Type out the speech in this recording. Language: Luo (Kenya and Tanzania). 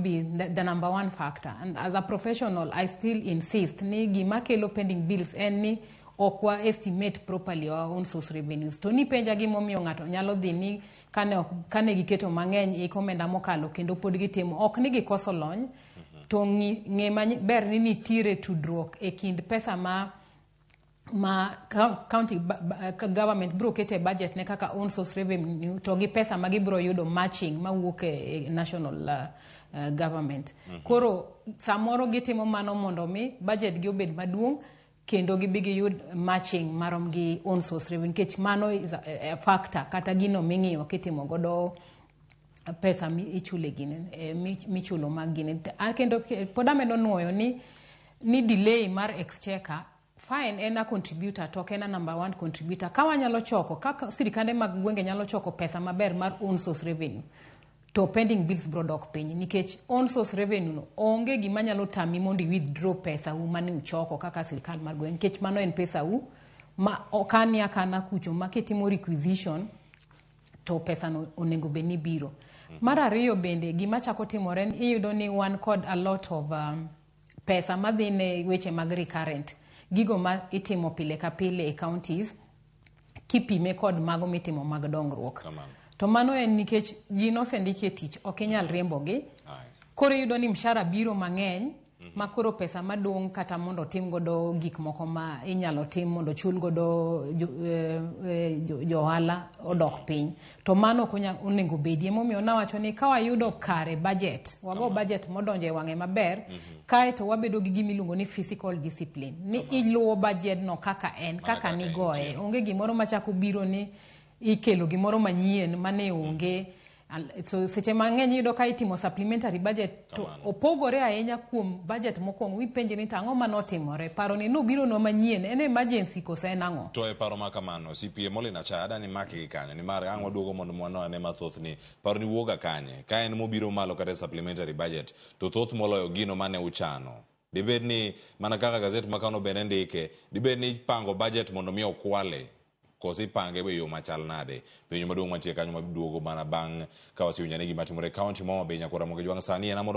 be the number one factor. And as a professional, I still insist ni gima kelo pending bills any okwa estimate properly our own source revenues. To ni penja gimo miyo ngato nyalo dhi ni kane giketo mang'eny e omenda mokalo kendo pod gitimo ok ni gikoso lony to ng'e ber ni nitiere tudruok e kind pesa ma county government bro kete budget ne kaka own source revenue to gi pesa ma gibro yudo matching mawuok e national government. Koro samoro gitimo mano mondo mi budget gi obed maduong' kendo gibigi yud matching marom gi own source revenue kech mano is a factor kata gino ming'iyo kitimo godo pesa michule gine michulo mag gine kendo podamedo nuoyo ni delay mar exchequer fine en a contributor to en a number one contributor ka wanyalo choko kaka sirkande mag gwenge nyalo choko pesa maber mar own source revenue to pending bills brodok piny nikech own source revenue no onge gima nyalo tami mondo withdraw pesa u mane uchoko kaka sirkal mar gwenge nikech mano en pesa u ma okani akana kucho maketimo requisition to pesa no onego beni biro. Mar ariyo bende gima chako timore iyudo ni wan kod a lot of pesa madhine weche mag recurrent gigo ma itimo pile ka pile e counties kipime kod mago mitimo mag dongruok. To mano en nikech ji nosendiki e tich ok inyal riembogi. Koro iyudo ni mshahara biro mang'eny ma koro pesa madong' kata mondo tim godo gik moko ma inyalo tim mondo chul godo johala odok piny. To mano onego bedie momiyo nawacho ni ka wayudo kare budget wago budget modonje wang'e maber kae to wabedo gi gimiluongo ni physical discipline ni iluwo budget no kaka en kaka ni goye onge gimoro machako biro ni ikelo gimoro manyien mane onge. So seche mang'eny yudo ka itimo supplementary budget to opogore ahinya kuom budget mokwongo wipenje ni tang'o manotimore paro ni nobiro no manyien en emergency kose nang'o to e paro ma kamano CPA Mollyne Achayo adani maki kanyo ni mar ang'o duogo mondo mwana ne mathoth ni paro ni wuoga kanye ka en mobiro malo kata supplementary budget to thoth moloyo gino mane uchano dibed ni mana kaka gazet makano bene ndike dibed ni pango budget mondo mi okwale kosi pange be yo machal nade penyo maduong' mantie kanyo maduogo mana bang' ka wasiwinjane gima timore county moma be nyakora Ramogi jwang' sani en